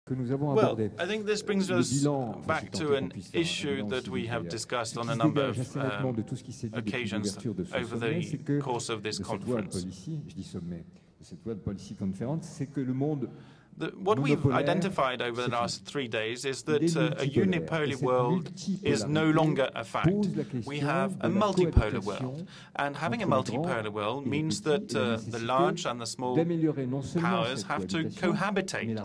Well, I think this brings us back to an issue that we have discussed on a number of occasions over the course of this conference. What we've identified over the last 3 days is that a unipolar world is no longer a fact. We have a multipolar world. And having a multipolar world means that the large and the small powers have to cohabitate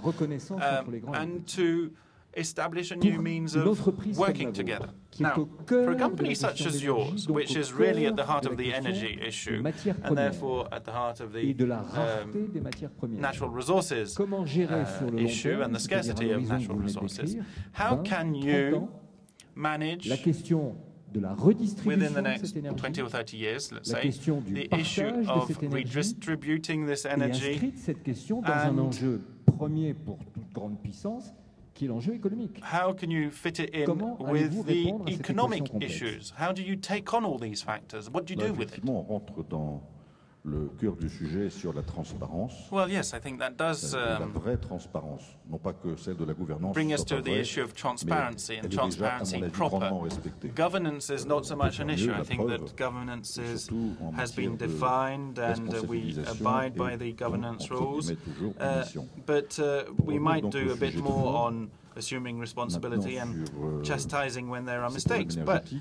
and to establish a new means of working together. Now, for a company such as yours, which is really at the heart of the energy issue, and therefore at the heart of the natural resources issue and the scarcity of natural resources, how can you manage within the next 20 or 30 years, let's say, the issue of redistributing this energy and how can you fit it in with the economic issues? How do you take on all these factors? What do you do with it? Le cœur du sujet sur la transparence. Well, yes, I think that does la vraie transparence, non pas que celle de la gouvernance. Bring us to the issue of transparency and transparency proper. Governance is not so much an issue. I think that governance has been defined and we abide by the governance rules. But we might do a bit more on assuming responsibility and chastising when there are mistakes. But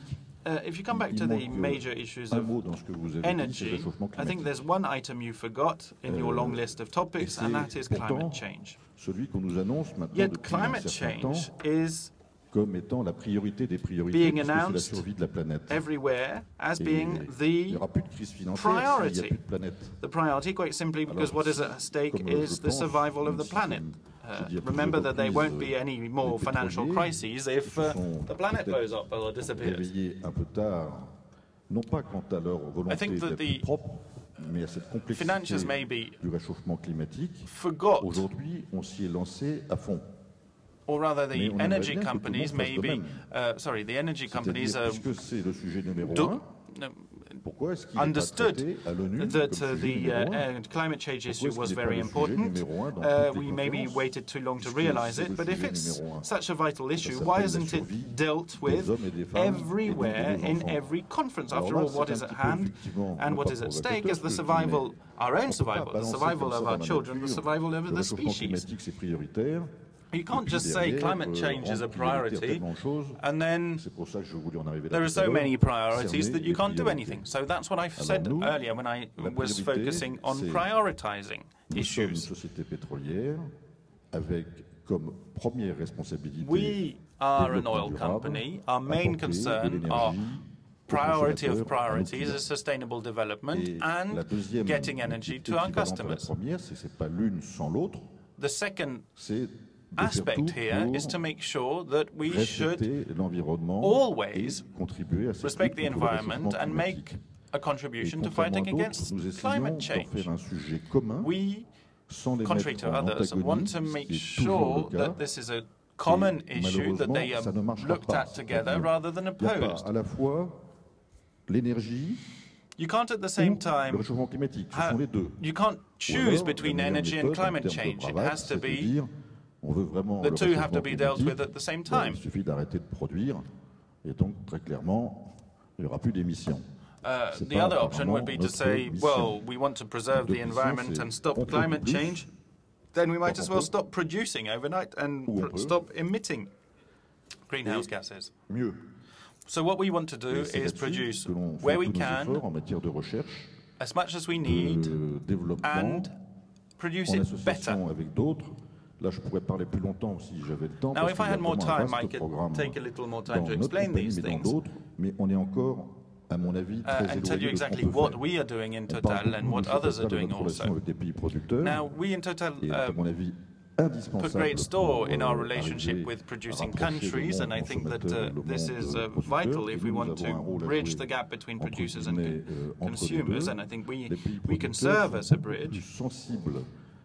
if you come back to the major issues of energy, I think there's one item you forgot in your long list of topics, and that is climate change. Yet climate change is being announced everywhere as being the priority. The priority, quite simply, because what is at stake is the survival of the planet. Remember that there won't be any more financial crises if the planet blows up or disappears. I think that the financiers maybe forgot, or rather the energy companies maybe, the energy companies understood that the climate change issue was very important. We maybe waited too long to realize it, but if it's such a vital issue, why isn't it dealt with everywhere in every conference? After all, what is at hand and what is at stake is the survival, our own survival, the survival of our children, the survival of the species. You can't just say climate change is a priority, and then there are so many priorities that you can't do anything. So that's what I said earlier when I was focusing on prioritizing issues. We are an oil company. Our main concern, our priority of priorities is sustainable development and getting energy to our customers. The second aspect here is to make sure that we should always respect the environment and make a contribution to fighting against climate change. We, contrary to others, want to make sure that this is a common issue, that they are looked at together rather than opposed. You can't at the same time, you can't choose between energy and climate change. It has to be, the two have to be dealt with at the same time. The other option would be to say, well, we want to preserve the environment and stop climate change, then we might as well stop producing overnight and stop emitting greenhouse gases. So what we want to do is produce where we can, as much as we need, and produce it better. Now, if I had more time, I could take a little more time to explain these things and tell you exactly what we are doing in Total and what others are doing also. Now, we in Total put great store in our relationship with producing countries, and I think that this is vital if we want to bridge the gap between producers and consumers, and I think we can serve as a bridge.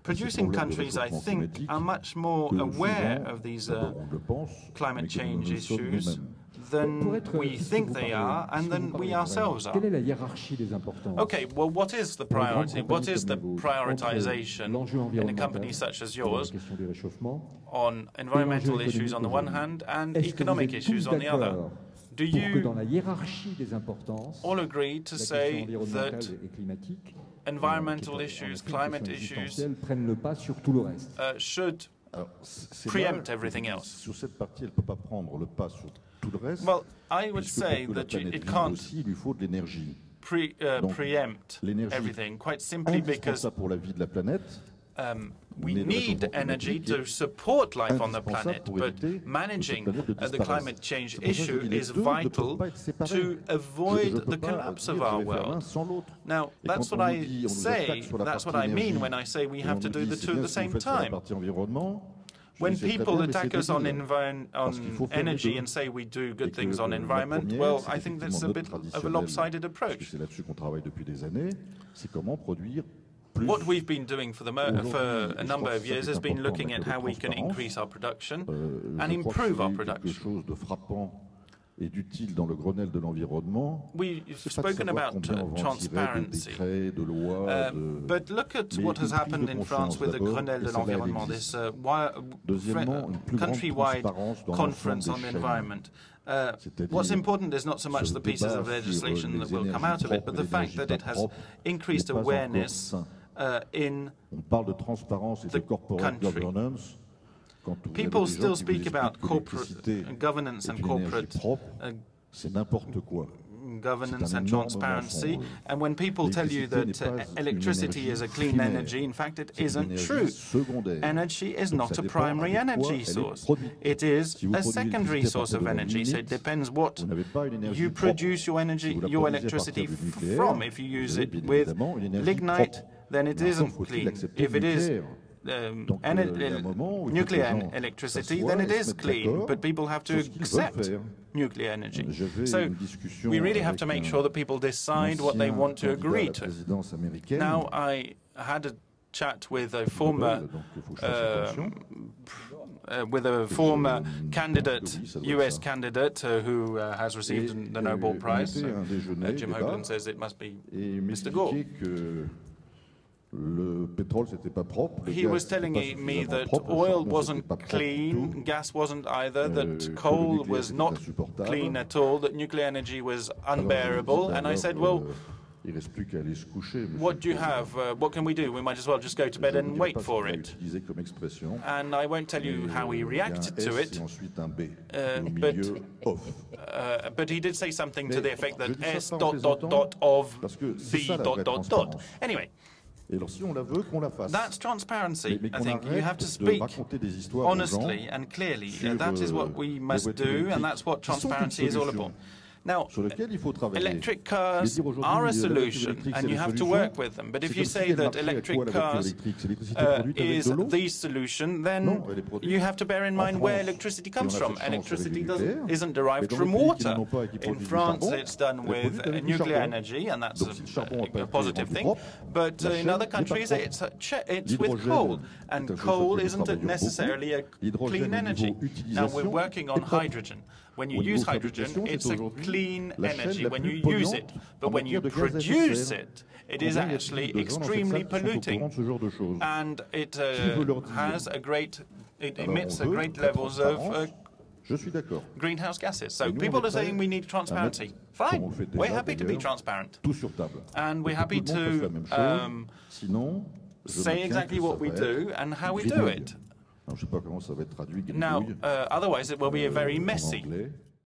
Producing countries, I think, are much more aware of these climate change issues than we think they are and than we ourselves are. Okay, well, what is the priority? What is the prioritization in a company such as yours on environmental issues on the one hand and economic issues on the other? Do you all agree to say that environmental issues, climate issues, should preempt everything else? Well, I would say that it can't preempt everything, quite simply because we need energy to support life on the planet, but managing the climate change issue is vital to avoid the collapse of our world. Now, that's what I say, that's what I mean when I say we have to do the two at the same time. When people attack us on energy and say we do good things on environment, well, I think that's a bit of a lopsided approach. What we've been doing for a number of years has been looking at how we can increase our production and improve our production. We've spoken about transparency, but look at what has happened in France with the Grenelle de l'Environnement, this countrywide conference on the environment. What's important is not so much the pieces of legislation that will come out of it, but the fact that it has increased awareness in the country. People still speak about corporate governance and corporate governance and transparency, and when people tell you that electricity is a clean energy, in fact it isn't true. Energy is not a primary energy source. It is a secondary source of energy, so it depends what you produce your electricity from. If you use it with lignite, then it isn't clean. If it is nuclear electricity, then it is clean, but people have to accept nuclear energy. So we really have to make sure that people decide what they want to agree to. Now, I had a chat with a former candidate, US candidate, who has received the Nobel Prize. So, Jim Hoagland says it must be Mr. Gore. He was telling me that oil wasn't clean, gas wasn't either, that coal was not clean at all, that nuclear energy was unbearable, and I said, well, what do you have? What can we do? We might as well just go to bed and wait for it. And I won't tell you how he reacted to it, but he did say something to the effect that S ... of B ... Anyway. That's transparency, I think. You have to speak honestly and clearly. That is what we must do, and that's what transparency is all about. Now, electric cars are a solution, and you have to work with them. But if you say that electric cars is the solution, then you have to bear in mind where electricity comes from. Electricity isn't derived from water. In France, it's done with nuclear energy, and that's a positive thing. But in other countries, it's with coal, and coal isn't necessarily a clean energy. Now, we're working on hydrogen. When you use hydrogen, it's a clean energy when you use it. But when you produce it, it is actually extremely polluting. And it emits great levels of greenhouse gases. So people are saying we need transparency. Fine, we're happy to be transparent. And we're happy to say exactly what we do and how we do it. Now, otherwise it will be very messy.